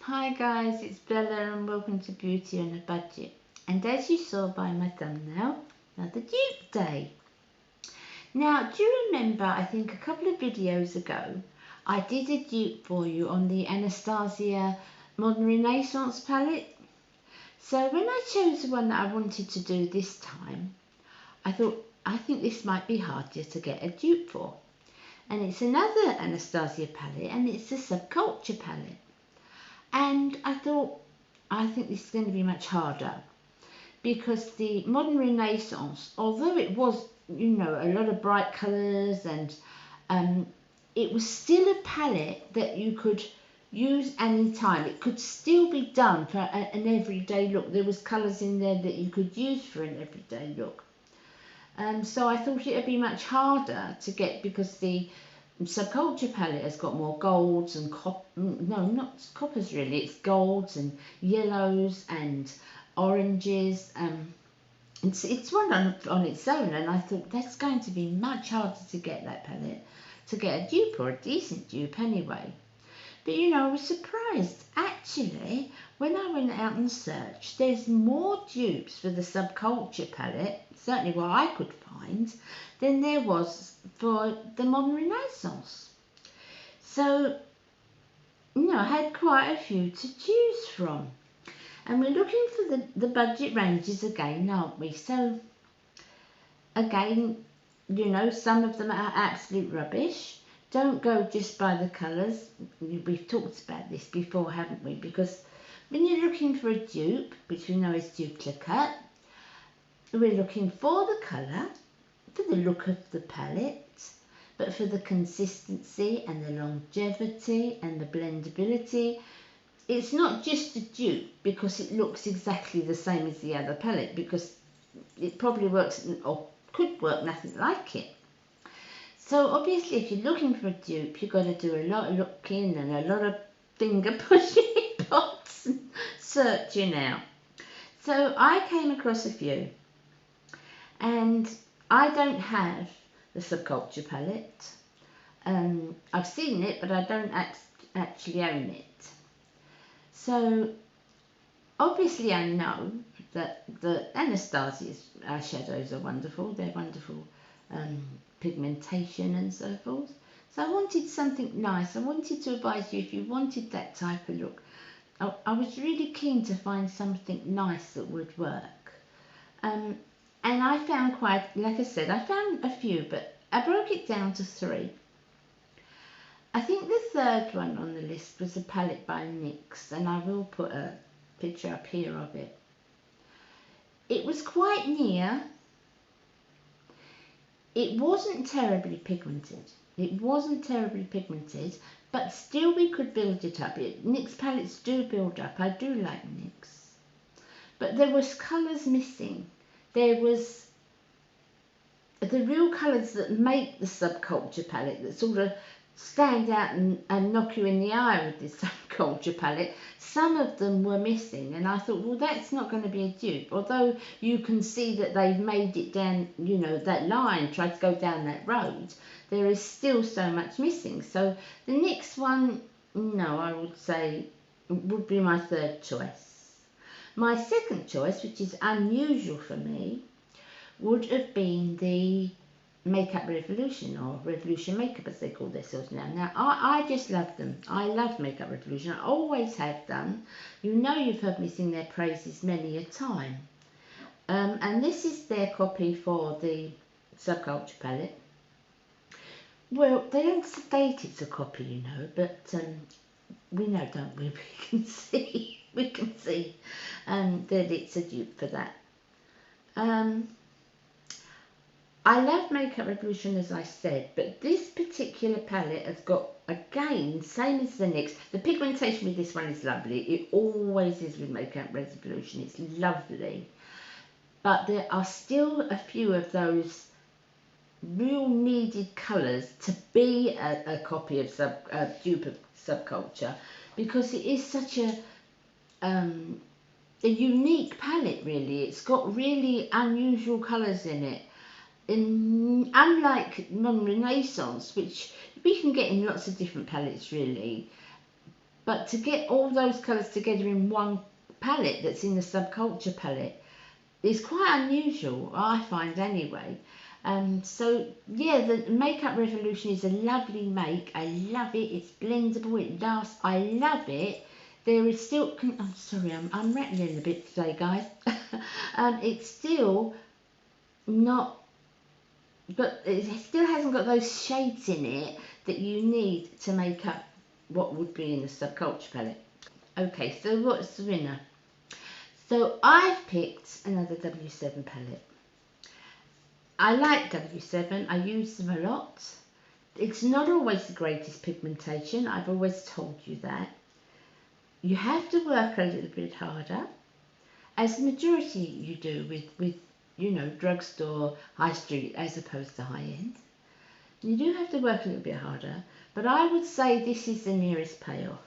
Hi guys, it's Bella and welcome to Beauty on a Budget. And as you saw by my thumbnail, another dupe day. Now, do you remember, I think a couple of videos ago, I did a dupe for you on the Anastasia Modern Renaissance palette? So when I chose the one that I wanted to do this time, I thought, I think this might be harder to get a dupe for. And it's another Anastasia palette and it's the Subculture palette. And I thought, I think this is going to be much harder because the Modern Renaissance, although it was, a lot of bright colours and it was still a palette that you could use any time. It could still be done for an everyday look. There was colours in there that you could use for an everyday look. So I thought it would be much harder to get because the Subculture palette has got more golds and no, not coppers really. It's golds and yellows and oranges. It's one on its own, and I thought that's going to be much harder to get that palette, to get a dupe or a decent dupe anyway. But I was surprised. Actually, when I went out and searched, there's more dupes for the Subculture palette, certainly what I could find, than there was for the Modern Renaissance. So, I had quite a few to choose from. And we're looking for the budget ranges again, aren't we? So, again, some of them are absolute rubbish. Don't go just by the colours. We've talked about this before, haven't we? Because when you're looking for a dupe, which we know is duplicate, we're looking for the colour, for the look of the palette, but for the consistency and the longevity and the blendability. It's not just a dupe because it looks exactly the same as the other palette, because it probably works or could work nothing like it. So obviously if you're looking for a dupe, you've got to do a lot of looking and a lot of finger pushing pots and searching out. So I came across a few, and I don't have the Subculture palette. I've seen it, but I don't actually own it. So obviously I know that the Anastasia's eyeshadows are wonderful. They're wonderful pigmentation and so forth. So I wanted something nice. I wanted to advise you, if you wanted that type of look, I was really keen to find something nice that would work. And I found like I said, I found a few, but I broke it down to 3. I think the third one on the list was a palette by NYX, and I will put a picture up here of it. It was quite near. It wasn't terribly pigmented. But still we could build it up. NYX palettes do build up. I do like NYX. But there was colours missing. There was the real colours that make the Subculture palette, that sort of stand out and knock you in the eye with this Subculture palette. Some of them were missing, and I thought, well, that's not going to be a dupe. Although you can see that they've made it down, that line, tried to go down that road, there is still so much missing. So the next one, no, I would say would be my third choice. My second choice, which is unusual for me, would have been the Makeup Revolution, or Revolution Makeup as they call themselves now. Now, I just love them. I love Makeup Revolution. I always have done. You've heard me sing their praises many a time. And this is their copy for the Subculture palette. Well, they don't state it's a copy, but we know, don't we? We can see that it's a dupe for that. I love Makeup Revolution, as I said, but this particular palette has got, again, same as the NYX. The pigmentation with this one is lovely. It always is with Makeup Revolution. It's lovely. But there are still a few of those real needed colours to be a copy of dupe of Subculture, because it is such a unique palette, really. It's got really unusual colours in it. Unlike Modern Renaissance, which we can get in lots of different palettes really, But to get all those colours together in one palette that's in the Subculture palette is quite unusual, I find anyway. So yeah, the Makeup Revolution is a lovely make. I love it. It's blendable. It lasts. I love it. There is still. I'm sorry, I'm rattling a bit today, guys. It's still not, but it still hasn't got those shades in it that you need to make up what would be in the Subculture palette. Okay, so what's the winner? So I've picked another W7 palette. I like W7, I use them a lot. It's not always the greatest pigmentation, I've always told you that. You have to work a little bit harder, as the majority you do with you know, drugstore, high street, as opposed to high end. You do have to work a little bit harder, but I would say this is the nearest payoff.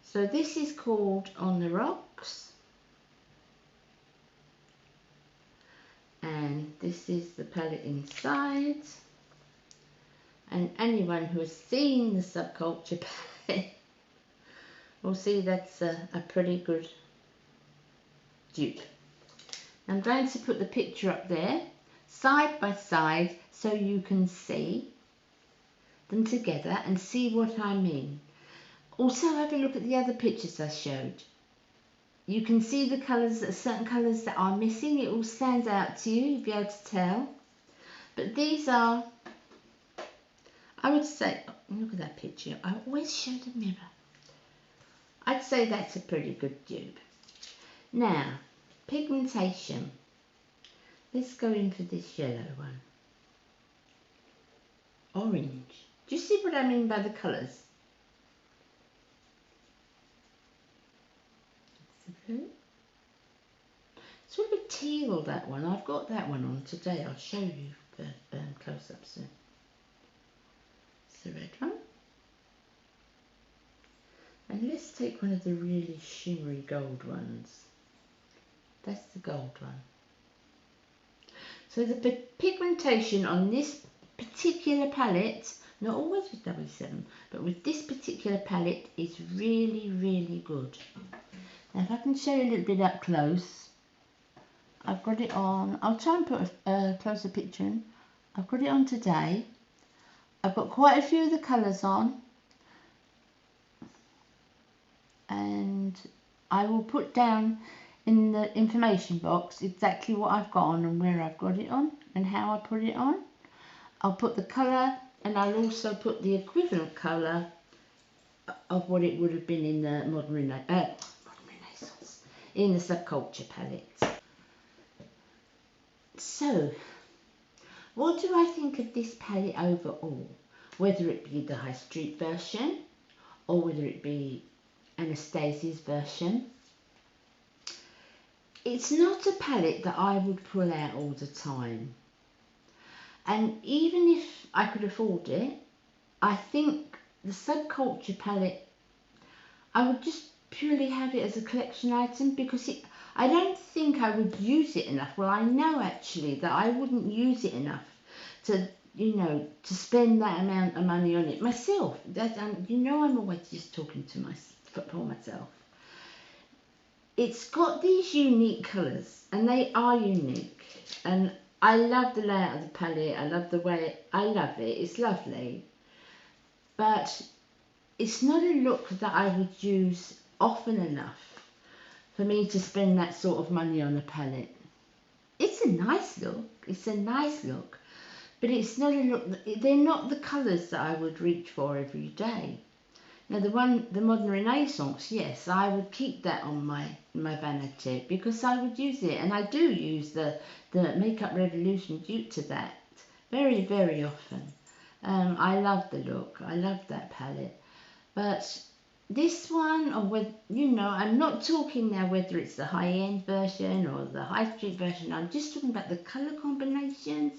So this is called On the Rocks. And this is the palette inside. And anyone who has seen the Subculture palette will see that's a pretty good dupe. I'm going to put the picture up there, side by side, so you can see them together and see what I mean. Also have a look at the other pictures I showed. You can see the colours, certain colours that are missing. It all stands out to you, you'll be able to tell. But these are, I would say, oh, look at that picture. I always show the mirror. I'd say that's a pretty good dupe. Now, pigmentation. Let's go in for this yellow one. Orange. Do you see what I mean by the colours? It's sort of a teal, that one. I've got that one on today. I'll show you the close-up soon. It's the red one. And let's take one of the really shimmery gold ones. That's the gold one. So the pigmentation on this particular palette, not always with W7, but with this particular palette, is really, really good. Now if I can show you a little bit up close, I've got it on, I'll try and put a closer picture in. I've got it on today. I've got quite a few of the colours on. And I will put down in the information box exactly what I've got on and where I've got it on and how I put it on. I'll put the colour and I'll also put the equivalent colour of what it would have been in the Modern Renaissance, in the Subculture palette. So, what do I think of this palette overall? Whether it be the high street version or whether it be Anastasia's version. It's not a palette that I would pull out all the time. And even if I could afford it, I think the Subculture palette, I would just purely have it as a collection item because I don't think I would use it enough. Well, I know actually that I wouldn't use it enough to, you know, to spend that amount of money on it myself. You know, I'm always just talking to for myself. It's got these unique colours, and they are unique. And I love the layout of the palette. I love the way, I love it. It's lovely. But it's not a look that I would use often enough for me to spend that sort of money on a palette. It's a nice look. It's a nice look. But it's not a look, they're not the colours that I would reach for every day. Now the Modern Renaissance, yes, I would keep that on my vanity because I would use it, and I do use the Makeup Revolution dupe to that very, very often. I love the look, I love that palette, but this one, or with, you know, I'm not talking now whether it's the high-end version or the high street version, I'm just talking about the colour combinations.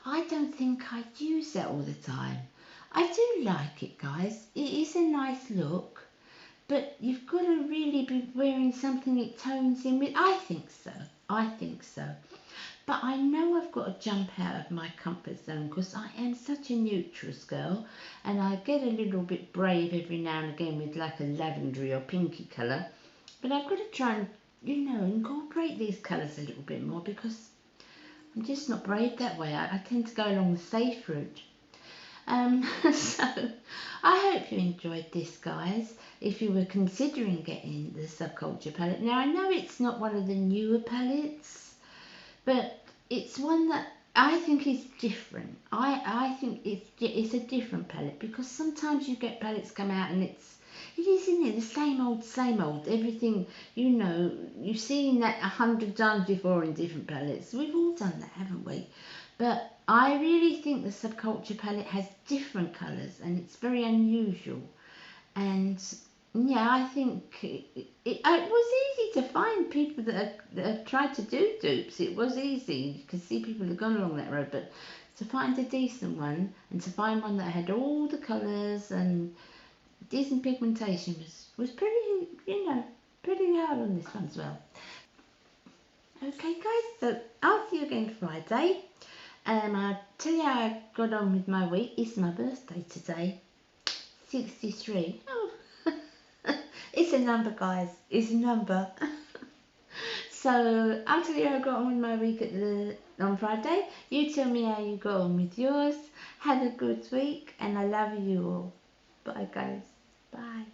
I don't think I'd use that all the time. I do like it, guys. It is a nice look, but you've got to really be wearing something it tones in with. I think so. I think so. but I know I've got to jump out of my comfort zone because I am such a neutrals girl, and I get a little bit brave every now and again with like a lavendery or pinky colour, but I've got to try and, you know, incorporate these colours a little bit more because I'm just not brave that way. I tend to go along the safe route. So I hope you enjoyed this, guys, if you were considering getting the Subculture palette. Now I know it's not one of the newer palettes, but it's one that I think is different. I think it's a different palette, because sometimes you get palettes come out and it is, isn't it, the same old, everything, you know, you've seen that 100 times before in different palettes. We've all done that, haven't we? But I really think the Subculture palette has different colours and it's very unusual. And yeah, I think it was easy to find people that have tried to do dupes. It was easy. You could see people have gone along that road. But to find a decent one, and to find one that had all the colours and decent pigmentation was pretty, you know, pretty hard on this one as well. Okay guys, so I'll see you again Friday. I'll tell you how I got on with my week. It's my birthday today. 63. Oh. It's a number, guys. It's a number. So I'll tell you how I got on with my week on Friday. You tell me how you got on with yours. Have a good week, and I love you all. Bye guys. Bye.